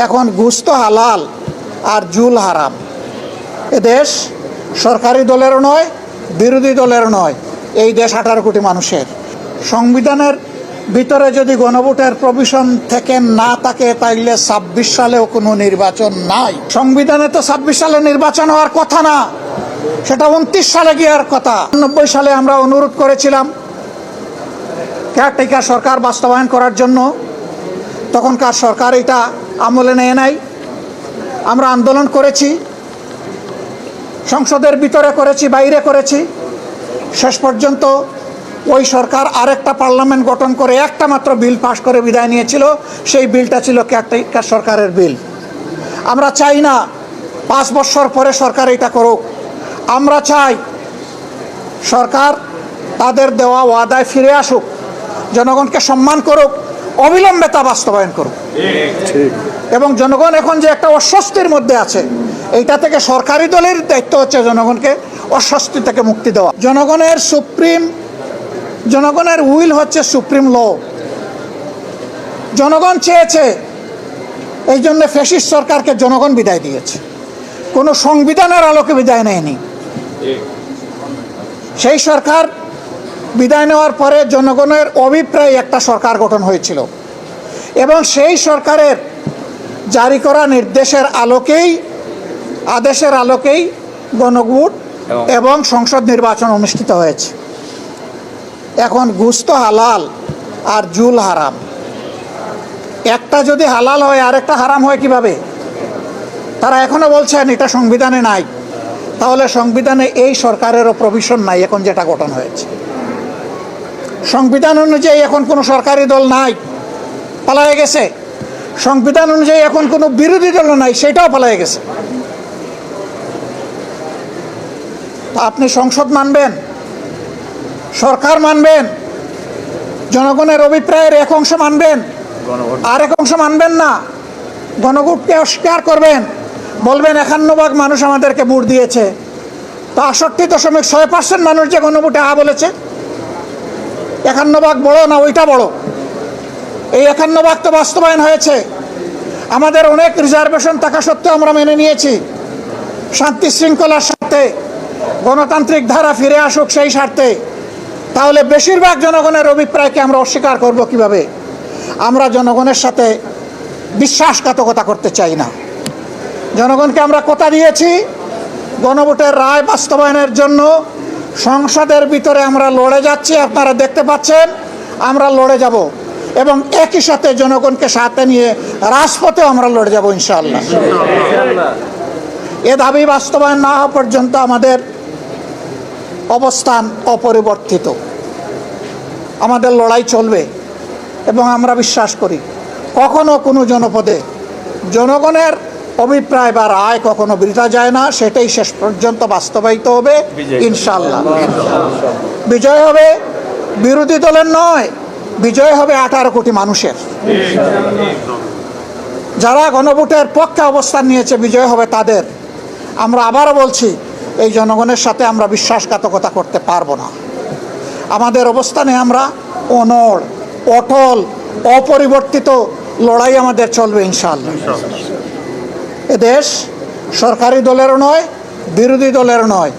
এখন ঘুষ তো হালাল আর জুল হারাম। এদেশ সরকারি দলেরও নয়, বিরোধী দলেরও নয়, এই দেশ 18 কোটি মানুষের। সংবিধানের ভিতরে যদি গণভোটের প্রভিশন থেকে না থাকে তাইলে 26 সালেও কোনো নির্বাচন নাই। সংবিধানে তো 26 সালে নির্বাচন হওয়ার কথা না, সেটা 29 সালে গিয়ার কথা। 90 সালে আমরা অনুরোধ করেছিলাম কেয়ারটেকার সরকার বাস্তবায়ন করার জন্য, তখনকার সরকার এটা আমলে নেয় নাই। আমরা আন্দোলন করেছি, সংসদের ভিতরে করেছি, বাইরে করেছি। শেষ পর্যন্ত ওই সরকার আরেকটা পার্লামেন্ট গঠন করে একটা মাত্র বিল পাশ করে বিদায় নিয়েছিল। সেই বিলটা ছিল কেয়ারটেকার সরকারের বিল। আমরা চাই না 5 বছর পরে সরকার এটা করুক। আমরা চাই সরকার তাদের দেওয়া ওয়াদায় ফিরে আসুক, জনগণকে সম্মান করুক, অবিলম্বে তা বাস্তবায়ন করুক। এবং জনগণ এখন যে একটা অস্বস্তির মধ্যে আছে, এইটা থেকে সরকারি দলের দায়িত্ব হচ্ছে জনগণকে অস্বস্তি থেকে মুক্তি দেওয়া। জনগণের উইল হচ্ছে সুপ্রিম ল। জনগণ চেয়েছে, এই জন্য ফ্যাসিস্ট সরকারকে জনগণ বিদায় দিয়েছে, কোনো সংবিধানের আলোকে বিদায় নেয়নি। সেই সরকার বিদায় নেওয়ার পরে জনগণের অভিপ্রায়ে একটা সরকার গঠন হয়েছিল এবং সেই সরকারের জারি করা নির্দেশের আলোকেই, আদেশের আলোকেই গণভোট এবং সংসদ নির্বাচন অনুষ্ঠিত হয়েছে। এখন ঘুষ তো হালাল আর জুল হারাম। একটা যদি হালাল হয় আরেকটা হারাম হয় কিভাবে? তারা এখনো বলছেন এটা সংবিধানে নাই। তাহলে সংবিধানে এই সরকারেরও প্রভিশন নাই এখন যেটা গঠন হয়েছে। সংবিধান অনুযায়ী এখন কোনো সরকারি দল নাই, পালায়ে গেছে। সংবিধান অনুযায়ী এখন কোনো বিরোধী দল নাই, সেটাও পালায়ে গেছে। আপনি সংসদ মানবেন, সরকার মানবেন, জনগণের অভিপ্রায়ের এক অংশ মানবেন, আর এক অংশ মানবেন না। গণভোটকে অস্বীকার করবেন, বলবেন 51% মানুষ আমাদেরকে ভোট দিয়েছে। তো 68.6% মানুষ যে গণভোটে হা বলেছে, 51% বড় না ওইটা বড়? এই 51% তো বাস্তবায়ন হয়েছে। আমাদের অনেক রিজার্ভেশন থাকা সত্ত্বেও আমরা মেনে নিয়েছি। শান্তি শৃঙ্খলার স্বার্থে, গণতান্ত্রিক ধারা ফিরে আসুক সেই স্বার্থে। তাহলে বেশিরভাগ জনগণের অভিপ্রায়কে আমরা অস্বীকার করব কিভাবে? আমরা জনগণের সাথে বিশ্বাসঘাতকতা করতে চাই না। জনগণকে আমরা কথা দিয়েছি, গণভোটের রায় বাস্তবায়নের জন্য সংসদের ভিতরে আমরা লড়ে যাচ্ছি। আপনারা দেখতে পাচ্ছেন আমরা লড়ে যাব এবং একই সাথে জনগণকে সাথে নিয়ে রাজপথেও আমরা লড়ে যাব ইনশাআল্লাহ। এ দাবি বাস্তবায়ন না হওয়া পর্যন্ত আমাদের অবস্থান অপরিবর্তিত, আমাদের লড়াই চলবে। এবং আমরা বিশ্বাস করি কখনো কোনো জনপদে জনগণের অভিপ্রায় বা রায় কখনো বৃথা যায় না, সেটাই শেষ পর্যন্ত বাস্তবায়িত হবে ইনশাআল্লাহ। বিজয় হবে বিরোধী দলের নয়, বিজয় হবে 18 কোটি মানুষের। যারা গণভোটের পক্ষে অবস্থান নিয়েছে বিজয় হবে তাদের। আমরা আবারও বলছি, এই জনগণের সাথে আমরা বিশ্বাসঘাতকতা করতে পারবো না। আমাদের অবস্থানে আমরা অনড়, অটল, অপরিবর্তিত লড়াই আমাদের চলবে ইনশাআল্লাহ। এদেশ সরকারি দলেরও নয়, বিরোধী দলেরও নয়,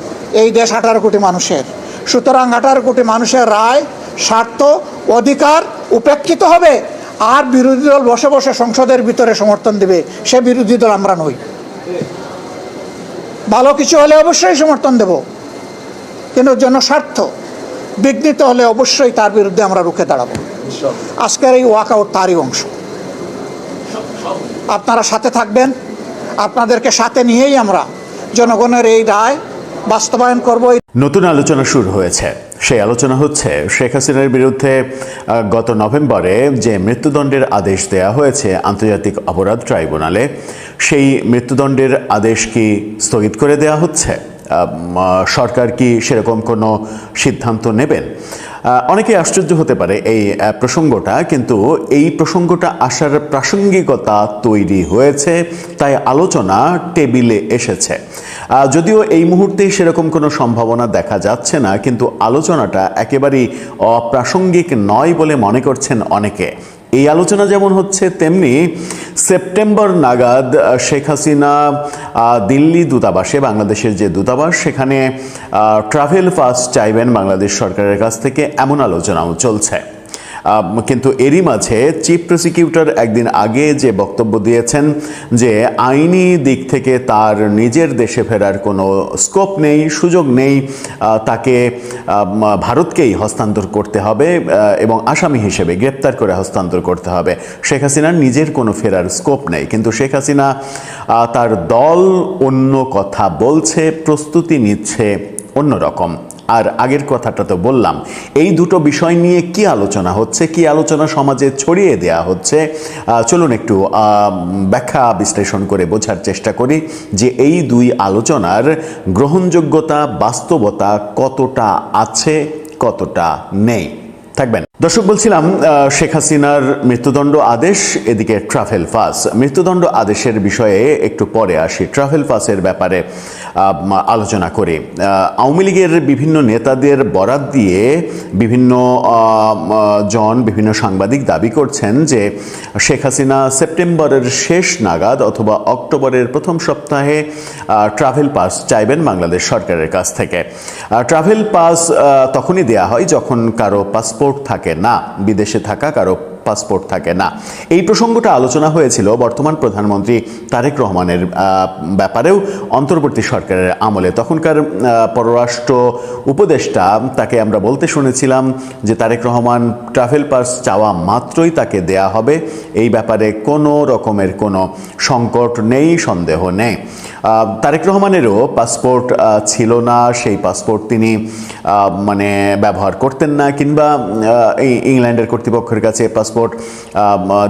এই দেশ 18 কোটি মানুষের। সুতরাং 18 কোটি মানুষের রায়, স্বার্থ, অধিকার উপেক্ষিত হবে। আর বিরোধী দল বসে বসে সংসদের ভিতরে সমর্থন দেবে, সে বিরোধী দল আমরা নই। ভালো কিছু হলে অবশ্যই সমর্থন দেব, কিন্তু জনস্বার্থ বিঘ্নিত হলে অবশ্যই তার বিরুদ্ধে আমরা রুখে দাঁড়াবো। আজকের এই ওয়াকআউট তারই অংশ। আপনারা সাথে থাকবেন, আপনাদেরকে সাথে নিয়েই আমরা জনগণের এই রায় বাস্তবায়ন করব। নতুন আলোচনা শুরু হয়েছে। সেই আলোচনা হচ্ছে শেখ হাসিনার বিরুদ্ধে গত নভেম্বরে যে মৃত্যুদণ্ডের আদেশ দেয়া হয়েছে আন্তর্জাতিক অপরাধ ট্রাইব্যুনালে, সেই মৃত্যুদণ্ডের আদেশ কি স্থগিত করে দেয়া হচ্ছে? সরকার কি সেরকম কোনো সিদ্ধান্ত নেবেন? অনেকে আশ্চর্য হতে পারে এই প্রসঙ্গটা, কিন্তু এই প্রসঙ্গটা আসার প্রাসঙ্গিকতা তৈরি হয়েছে, তাই আলোচনা টেবিলে এসেছে। যদিও এই মুহূর্তে সেরকম কোনো সম্ভাবনা দেখা যাচ্ছে না, কিন্তু আলোচনাটা একেবারেই অপ্রাসঙ্গিক নয় বলে মনে করছেন অনেকে। এই আলোচনা যেমন হচ্ছে, তেমনি সেপ্টেম্বর নাগাদ শেখ হাসিনা দিল্লি দূতাবাসে, বাংলাদেশের যে দূতাবাস, সেখানে ট্রাভেল পাস চাইবেন বাংলাদেশ সরকারের কাছ থেকে, এমন আলোচনাও চলছে। কিন্তু এরই মাঝে চিফ প্রসিকিউটর একদিন আগে যে বক্তব্য দিয়েছেন যে আইনি দিক থেকে তার নিজের দেশে ফেরার কোনো স্কোপ নেই, সুযোগ নেই, তাকে ভারতকেই হস্তান্তর করতে হবে এবং আসামি হিসেবে গ্রেপ্তার করে হস্তান্তর করতে হবে। শেখ হাসিনার নিজের কোনো ফেরার স্কোপ নেই। কিন্তু শেখ হাসিনা, তার দল অন্য কথা বলছে, প্রস্তুতি নিচ্ছে অন্যরকম। আর আগের কথাটা তো বললাম, এই দুটো বিষয় নিয়ে কি আলোচনা হচ্ছে, কি আলোচনা সমাজে ছড়িয়ে দেয়া হচ্ছে, চলুন একটু ব্যাখ্যা বিশ্লেষণ করে বোঝার চেষ্টা করি যে এই দুই আলোচনার গ্রহণযোগ্যতা, বাস্তবতা কতটা আছে, কতটা নেই। থাকবেন দর্শক। বলছিলাম শেখ হাসিনার মৃত্যুদণ্ড আদেশ, এদিকে ট্রাভেল পাস। মৃত্যুদণ্ড আদেশের বিষয়ে একটু পরে আসি, ট্রাভেল পাসের ব্যাপারে আলোচনা করি। আওয়ামী লীগের বিভিন্ন নেতাদের বরাত দিয়ে বিভিন্ন সাংবাদিক দাবি করছেন যে শেখ হাসিনা সেপ্টেম্বরের শেষ নাগাদ অথবা অক্টোবরের প্রথম সপ্তাহে ট্রাভেল পাস চাইবেন বাংলাদেশ সরকারের কাছ থেকে। ট্রাভেল পাস তখনই দেয়া হয় যখন কারো পাসপোর্ট থাকে না, বিদেশে থাকা কারো পাসপোর্ট থাকে না। এই প্রসঙ্গটা আলোচনা হয়েছিল বর্তমান প্রধানমন্ত্রী তারেক রহমানের ব্যাপারেও অন্তর্বর্তী সরকারের আমলে। তখনকার পররাষ্ট্র উপদেষ্টা, তাকে আমরা বলতে শুনেছিলাম যে তারেক রহমান ট্রাভেল পাস চাওয়া মাত্রই তাকে দেয়া হবে, এই ব্যাপারে কোনো রকমের কোনো সংকট নেই, সন্দেহ নেই। তারেক রহমানেরও পাসপোর্ট ছিল না, সেই পাসপোর্ট তিনি ব্যবহার করতেন না, কিংবা ইংল্যান্ডের কর্তৃপক্ষের কাছে পাসপোর্ট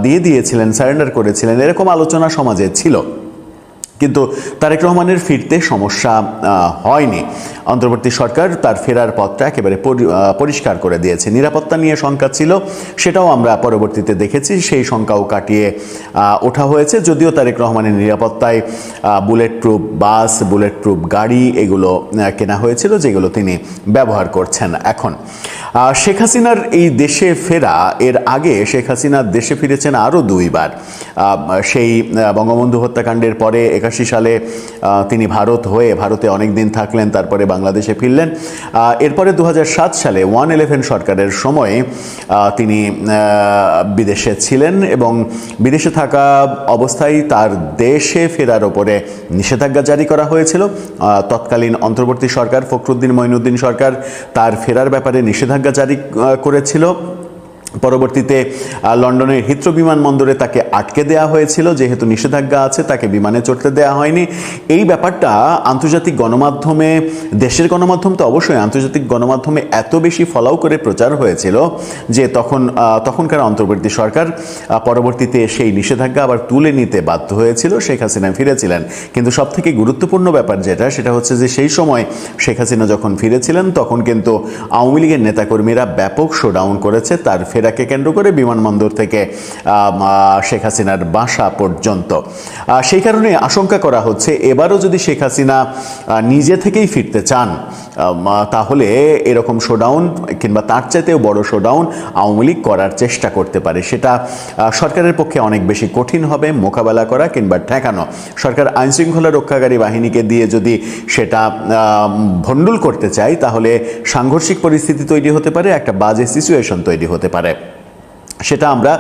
দিয়ে দিয়েছিলেন, সারেন্ডার করেছিলেন, এরকম আলোচনা সমাজে ছিল। কিন্তু তারেক রহমানের ফিরতে সমস্যা হয়নি। অন্তর্বর্তী সরকার তার ফেরার পথটা একেবারে পরিষ্কার করে দিয়েছে। নিরাপত্তা নিয়ে শঙ্কা ছিল, সেটাও আমরা পরবর্তীতে দেখেছি, সেই শঙ্কাও কাটিয়ে ওঠা হয়েছে। যদিও তারেক রহমানের নিরাপত্তায় বুলেট প্রুফ বাস, বুলেট প্রুফ গাড়ি এগুলো কেনা হয়েছিল, যেগুলো তিনি ব্যবহার করছেন এখন। শেখ হাসিনার এই দেশে ফেরা, এর আগে শেখ হাসিনা দেশে ফিরেছেন আরও দুইবার। সেই বঙ্গবন্ধু হত্যাকাণ্ডের পরে 81 সালে তিনি ভারতে অনেক দিন থাকলেন, তারপরে বাংলাদেশে ফিরলেন। এরপরে 2007 সালে 111 সরকারের সময়ে তিনি বিদেশে ছিলেন এবং বিদেশে থাকা অবস্থায় তার দেশে ফেরার ওপরে নিষেধাজ্ঞা জারি করা হয়েছিল। তৎকালীন অন্তর্বর্তী সরকার, ফখরুদ্দিন মঈনুদ্দিন সরকার, তার ফেরার ব্যাপারে নিষেধাজ্ঞা জারি করেছিল। পরবর্তীতে লন্ডনের হিথ্রো বিমানবন্দরে তাকে আটকে দেওয়া হয়েছিল, যেহেতু নিষেধাজ্ঞা আছে তাকে বিমানে চড়তে দেওয়া হয়নি। এই ব্যাপারটা আন্তর্জাতিক গণমাধ্যমে, দেশের গণমাধ্যম তো অবশ্যই, আন্তর্জাতিক গণমাধ্যমে এত বেশি ফলাও করে প্রচার হয়েছিল যে তখনকার অন্তর্বর্তী সরকার পরবর্তীতে সেই নিষেধাজ্ঞা আবার তুলে নিতে বাধ্য হয়েছিল, শেখ হাসিনা ফিরেছিলেন। কিন্তু সবথেকে গুরুত্বপূর্ণ ব্যাপার সেটা হচ্ছে যে সেই সময় শেখ হাসিনা যখন ফিরেছিলেন তখন কিন্তু আওয়ামী লীগের নেতাকর্মীরা ব্যাপক শোডাউন করেছে তার ফেরাকে কেন্দ্র করে, বিমানবন্দর থেকে শেখ হাসিনার বাসা পর্যন্ত। সেই কারণে আশঙ্কা করা হচ্ছে এবারও যদি শেখ হাসিনা নিজে থেকেই ফিরতে চান, তাহলে এরকম শোডাউন কিংবা তার চাইতেও বড় শোডাউন আওয়ামী লীগ করার চেষ্টা করতে পারে। সেটা সরকারের পক্ষে অনেক বেশি কঠিন হবে মোকাবেলা করা কিংবা ঠেকানো। সরকার আইনশৃঙ্খলা রক্ষাকারী বাহিনীকে দিয়ে যদি সেটা ভণ্ডুল করতে চায়, তাহলে সাংঘর্ষিক পরিস্থিতি তৈরি হতে পারে, একটা বাজে সিচুয়েশন তৈরি হতে পারে। সেটা আমরা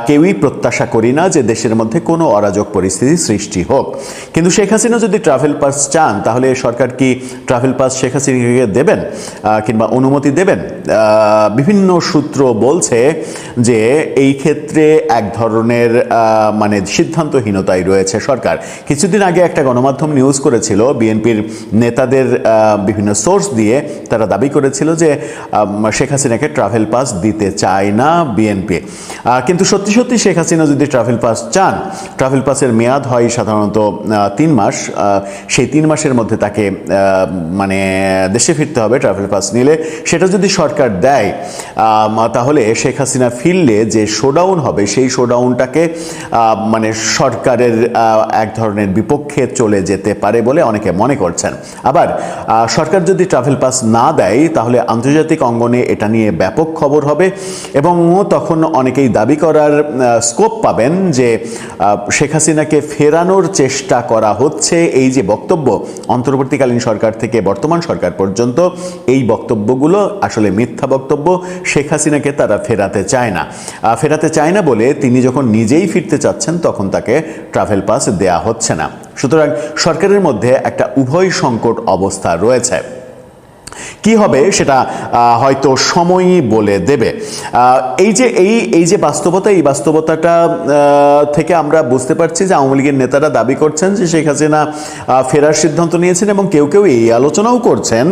কেউই প্রত্যাশা করি না যে দেশের মধ্যে কোনো অরাজক পরিস্থিতি সৃষ্টি হোক। কিন্তু শেখ হাসিনা যদি ট্রাভেল পাস চান, তাহলে সরকার কি ট্রাভেল পাস শেখ হাসিনাকে দেবেন কিংবা অনুমতি দেবেন? বিভিন্ন সূত্র বলছে যে এই ক্ষেত্রে এক ধরনের সিদ্ধান্তহীনতায় রয়েছে সরকার। কিছুদিন আগে একটা গণমাধ্যম নিউজ করেছিল, বিএনপির নেতাদের বিভিন্ন সোর্স দিয়ে তারা দাবি করেছিল যে শেখ হাসিনাকে ট্রাভেল পাস দিতে চায় না বিএনপি। কিন্তু সত্যি সত্যি শেখ হাসিনা যদি ট্রাভেল পাস চান, ট্রাভেল পাসের মেয়াদ হয় সাধারণত 3 মাস। সেই 3 মাসের মধ্যে তাকে দেশে ফিরতে হবে ট্রাভেল পাস নিলে। সেটা যদি সরকার দেয়, তাহলে শেখ হাসিনা ফিরলে যে শোডাউন হবে, সেই শোডাউনটাকে সরকারের এক ধরনের বিপক্ষে চলে যেতে পারে বলে অনেকে মনে করছেন। আবার সরকার যদি ট্রাভেল পাস না দেয়, তাহলে আন্তর্জাতিক অঙ্গনে এটা নিয়ে ব্যাপক খবর হবে এবং তখন অনেকেই দাবি করার স্কোপ পাবেন যে শেখ হাসিনাকে ফেরানোর চেষ্টা করা হচ্ছে, এই যে বক্তব্য অন্তর্বর্তীকালীন সরকার থেকে বর্তমান সরকার পর্যন্ত, এই বক্তব্যগুলো আসলে মিথ্যা বক্তব্য। শেখ হাসিনাকে তারা ফেরাতে চায় না বলে তিনি যখন নিজেই ফিরতে চাচ্ছেন তখন তাকে ট্রাভেল পাস দেয়া হচ্ছে না। সুতরাং সরকারের মধ্যে একটা উভয় সংকট অবস্থা রয়েছে। কি হবে সেটা হয়তো সময়ই বলে দেবে। এই যে বাস্তবতা, এই বাস্তবতাটা থেকে আমরা বুঝতে পারছি যে আওয়ামী লীগের নেতারা দাবি করছেন যে শেখ হাসিনা ফেরার সিদ্ধান্ত নিয়েছেন, এবং কেউ কেউ এই আলোচনাও করছেন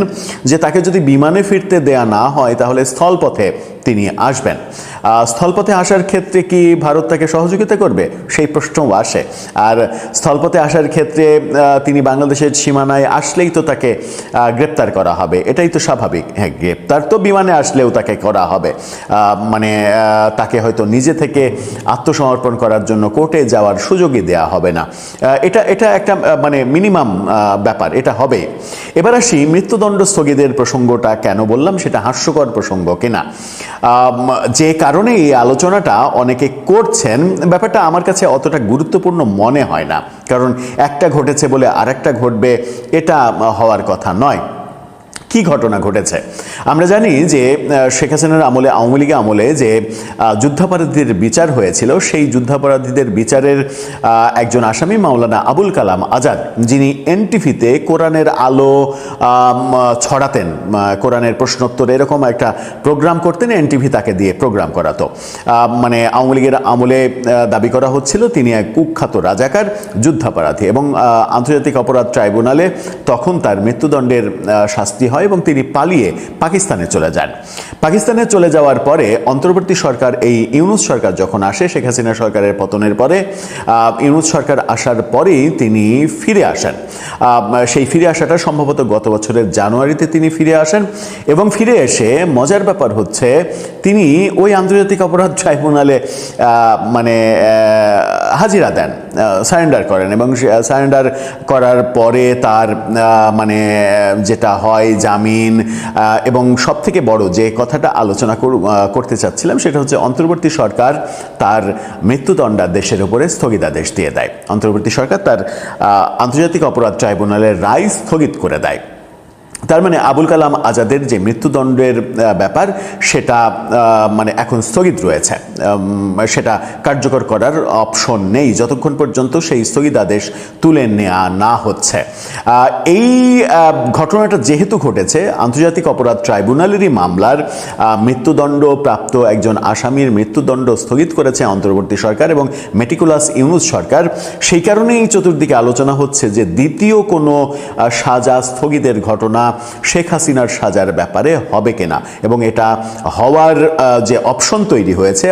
যে তাকে যদি বিমানে ফিরতে দেয়া না হয় তাহলে স্থলপথে তিনি আসবেন। স্থলপথে আসার ক্ষেত্রে কি ভারত তাকে সহযোগিতা করবে, সেই প্রশ্নও আসে। আর স্থলপথে আসার ক্ষেত্রে তিনি বাংলাদেশের সীমানায় আসলেই তো তাকে গ্রেপ্তার করা হবে, এটাই তো স্বাভাবিক। হ্যাঁ, গ্রেপ্তার তো বিমানে আসলেও তাকে করা হবে, তাকে হয়তো নিজে থেকে আত্মসমর্পণ করার জন্য কোর্টে যাওয়ার সুযোগই দেয়া হবে না। এটা একটা মিনিমাম ব্যাপার, এটা হবে। এবার আসি মৃত্যুদণ্ড স্থগিতের প্রসঙ্গটা কেন বললাম, সেটা হাস্যকর প্রসঙ্গ কিনা। যে কারণে এই আলোচনাটা অনেকে করছেন, ব্যাপারটা আমার কাছে অতটা গুরুত্বপূর্ণ মনে হয় না, কারণ একটা ঘটেছে বলে আরেকটা ঘটবে এটা হওয়ার কথা নয়। কি ঘটনা ঘটেছে আমরা জানি যে শেখ হাসিনার আমলে, আওয়ামী লীগের আমলে যে যুদ্ধাপরাধীদের বিচার হয়েছিল, সেই যুদ্ধাপরাধীদের বিচারের একজন আসামি মাওলানা আবুল কালাম আজাদ, যিনি এনটিভিতে কোরআনের আলো ছড়াতেন, কোরআনের প্রশ্নোত্তর এরকম একটা প্রোগ্রাম করতেন, এনটিভি তাকে দিয়ে প্রোগ্রাম করাতো। আওয়ামী লীগের আমলে দাবি করা হচ্ছিল তিনি এক কুখ্যাত রাজাকার যুদ্ধাপরাধী, এবং আন্তর্জাতিক অপরাধ ট্রাইব্যুনালে তখন তার মৃত্যুদণ্ডের শাস্তি হয় এবং তিনি পালিয়ে পাকিস্তানে চলে যান। পাকিস্তানে চলে যাওয়ার পরে অন্তর্বর্তী সরকার, এই ইউনূস সরকার যখন আসে, শেখ হাসিনা সরকারের পতনের পরে ইউনূস সরকার আসার পরেই তিনি ফিরে আসেন। সেই ফিরে আসাটা সম্ভবত গত বছরের জানুয়ারিতে তিনি ফিরে আসেন, এবং ফিরে এসে মজার ব্যাপার হচ্ছে তিনি ওই আন্তর্জাতিক অপরাধ ট্রাইব্যুনালে হাজিরা দেন, সারেন্ডার করেন, এবং সারেন্ডার করার পরে তার যেটা হয় জামিন, এবং সব থেকে বড় যে কথাটা আলোচনা করতে চাচ্ছিলাম সেটা হচ্ছে অন্তর্বর্তী সরকার তার মৃত্যুদণ্ডাদেশের উপরে স্থগিতাদেশ দিয়ে দেয়। অন্তর্বর্তী সরকার তার আন্তর্জাতিক অপরাধ ট্রাইব্যুনালের রায় স্থগিত করে দেয়। তার মানে আবুল কালাম আজাদের যে মৃত্যুদণ্ডের ব্যাপার সেটা এখন স্থগিত রয়েছে, সেটা কার্যকর করার অপশন নেই যতক্ষণ পর্যন্ত সেই স্থগিতাদেশ তুলে নেওয়া না হচ্ছে। এই ঘটনাটা যেহেতু ঘটেছে, আন্তর্জাতিক অপরাধ ট্রাইব্যুনালেরই মামলার মৃত্যুদণ্ড প্রাপ্ত একজন আসামির মৃত্যুদণ্ড স্থগিত করেছে অন্তর্বর্তী সরকার এবং মেটিকুলাস ইউনূস সরকার, সেই কারণেই চতুর্দিকে আলোচনা হচ্ছে যে দ্বিতীয় কোনো সাজা স্থগিতের ঘটনা শেখ হাসিনার সাজার ব্যাপারে হবে কিনা, এবং এটা হওয়ার যে অপশন তৈরি হয়েছে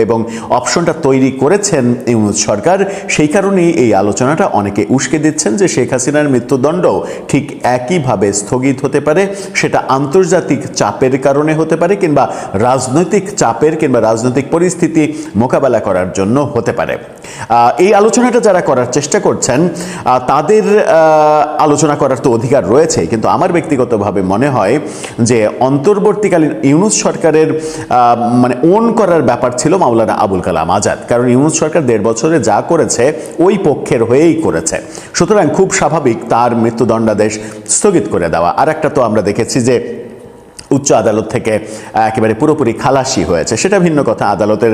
এবং অপশনটা তৈরি করেছেন ইউনূস সরকার, সেই কারণেই এই আলোচনাটা অনেকে উস্কে দিচ্ছেন যে শেখ হাসিনার মৃত্যুদণ্ড ঠিক একইভাবে স্থগিত হতে পারে, সেটা আন্তর্জাতিক চাপের কারণে হতে পারে, কিংবা রাজনৈতিক চাপের কিংবা রাজনৈতিক পরিস্থিতি মোকাবেলা করার জন্য হতে পারে। এই আলোচনাটা যারা করার চেষ্টা করছেন তাদের আলোচনা করার তো অধিকার রয়েছে, কিন্তু আমার ব্যক্তিগতভাবে মনে হয় যে অন্তর্বর্তীকালীন ইউনূস সরকারের ওন করার ব্যাপার ছিল মাওলানা আবুল কালাম আজাদ, কারণ ইউনূস সরকার 1.5 বছরে যা করেছে ওই পক্ষের হয়েই করেছে, সুতরাং খুব স্বাভাবিক তার মৃত্যুদণ্ডাদেশ স্থগিত করে দেওয়া। আর একটা তো আমরা দেখেছি যে উচ্চ আদালত থেকে একেবারে পুরোপুরি খালাসি হয়েছে, সেটা ভিন্ন কথা। আদালতের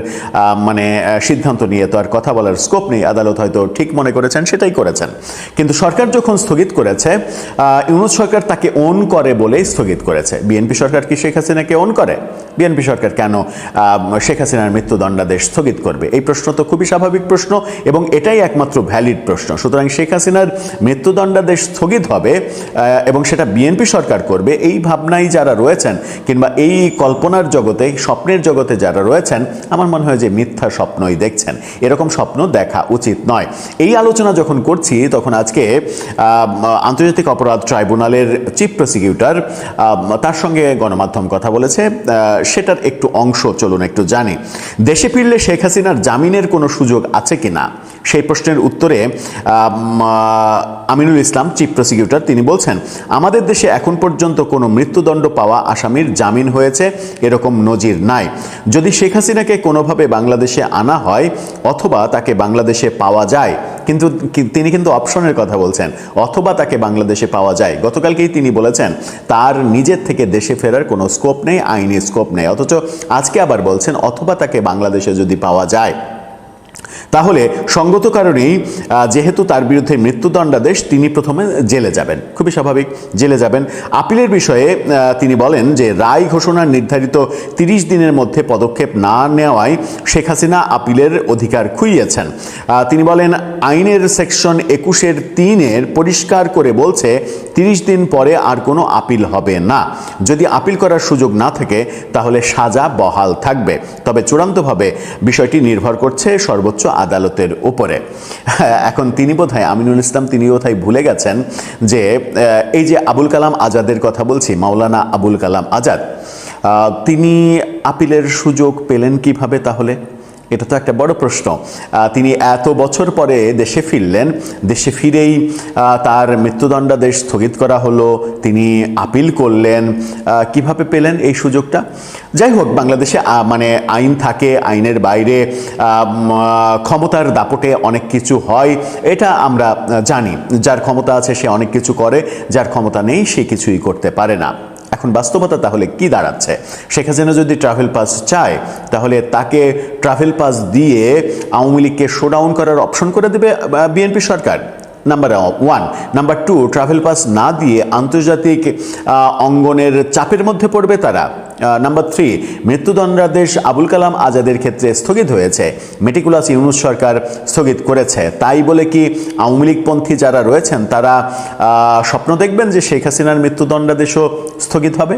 সিদ্ধান্ত নিয়ে তো আর কথা বলার স্কোপ নেই, আদালত হয়তো ঠিক মনে করেছেন সেটাই করেছেন, কিন্তু সরকার যখন স্থগিত করেছে, ইউনূস সরকার তাকে ওন করে বলেই স্থগিত করেছে। বিএনপি সরকার কি শেখ হাসিনাকে ওন করে? বিএনপি সরকার কেন শেখ হাসিনার মৃত্যুদণ্ডাদেশ স্থগিত করবে? এই প্রশ্ন তো খুবই স্বাভাবিক প্রশ্ন এবং এটাই একমাত্র ভ্যালিড প্রশ্ন। সুতরাং শেখ হাসিনার মৃত্যুদণ্ডাদেশ স্থগিত হবে এবং সেটা বিএনপি সরকার করবে, এই ভাবনাই যারা রয়েছে কিংবা এই কল্পনার জগতে, স্বপ্নের জগতে যারা রয়েছেন, আমার মনে হয় যে মিথ্যা স্বপ্নই দেখছেন, এরকম স্বপ্ন দেখা উচিত নয়। এই আলোচনা যখন করছি তখন আজকে আন্তর্জাতিক অপরাধ ট্রাইব্যুনালের চিফ প্রসিকিউটর তার সঙ্গে গণমাধ্যম কথা বলেছে, সেটার একটু অংশ চলুন একটু জানি। দেশে ফিরলে শেখ হাসিনার জামিনের কোনো সুযোগ আছে কিনা? সেই প্রশ্নের উত্তরে আমিনুল ইসলাম, চিফ প্রসিকিউটর, তিনি বলছেন, আমাদের দেশে এখন পর্যন্ত কোনো মৃত্যুদণ্ড পাওয়া আসামির জামিন হয়েছে এরকম নজির নাই। যদি শেখ হাসিনাকে কোনোভাবে বাংলাদেশে আনা হয় অথবা তাকে বাংলাদেশে পাওয়া যায়, কিন্তু তিনি কিন্তু অপশনের কথা বলছেন, অথবা তাকে বাংলাদেশে পাওয়া যায়। গতকালকেই তিনি বলেছেন তার নিজের থেকে দেশে ফেরার কোনো স্কোপ নেই, আইনি স্কোপ নেই, অথচ আজকে আবার বলছেন অথবা তাকে বাংলাদেশে যদি পাওয়া যায়। তাহলে সঙ্গত কারণেই যেহেতু তার বিরুদ্ধে মৃত্যুদণ্ডাদেশ, তিনি প্রথমে জেলে যাবেন, খুবই স্বাভাবিক, জেলে যাবেন। আপিলের বিষয়ে তিনি বলেন যে রায় ঘোষণার নির্ধারিত 30 দিনের মধ্যে পদক্ষেপ না নেওয়ায় শেখ হাসিনা আপিলের অধিকার খুইয়েছেন। তিনি বলেন আইনের সেকশন 21(3) পরিষ্কার করে বলছে 30 দিন পরে আর কোনো আপিল হবে না। যদি আপিল করার সুযোগ না থাকে তাহলে সাজা বহাল থাকবে, তবে চূড়ান্তভাবে বিষয়টি নির্ভর করছে সর্বোচ্চ আদালতের উপরে। এখন তিনি বোধহয়, আমিনুল ইসলাম, তিনি বোধহয় ভুলে গেছেন যে এই যে আবুল কালাম আজাদের কথা বলছি, মাওলানা আবুল কালাম আজাদ, তিনি আপিলের সুযোগ পেলেন কিভাবে তাহলে? এটা তো একটা বড় প্রশ্ন। তিনি এত বছর পরে দেশে ফিরলেন, দেশে ফিরেই তার মৃত্যুদণ্ডাদেশ স্থগিত করা হলো, তিনি আপিল করলেন, কিভাবে পেলেন এই সুযোগটা? যাই হোক, বাংলাদেশে মানে আইন থাকে, আইনের বাইরে ক্ষমতার দাপটে অনেক কিছু হয়, এটা আমরা জানি। যার ক্ষমতা আছে সে অনেক কিছু করে, যার ক্ষমতা নেই সে কিছুই করতে পারে না। এখন বাস্তবতা তাহলে কি দাঁড়াচ্ছে? শেখ হাসিনা যদি ট্রাভেল পাস চায় তাহলে তাকে ট্রাভেল পাস দিয়ে আওয়ামী লীগকে শোডাউন করার অপশন করে দেবে বিএনপি সরকার, নাম্বার 1। নাম্বার 2, ট্রাভেল পাস না দিয়ে আন্তর্জাতিক অঙ্গনের চাপের মধ্যে পড়বে তারা। নাম্বার 3, মৃত্যুদণ্ডাদেশ আবুল কালাম আজাদের ক্ষেত্রে স্থগিত হয়েছে, মেটিকুলাস ইউনূস সরকার স্থগিত করেছে, তাই বলে কি আওয়ামী লীগপন্থী যারা রয়েছেন তারা স্বপ্ন দেখবেন যে শেখ হাসিনার মৃত্যুদণ্ডাদেশও স্থগিত হবে?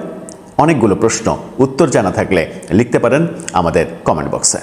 অনেকগুলো প্রশ্ন, উত্তর জানা থাকলে লিখতে পারেন আমাদের কমেন্ট বক্সে।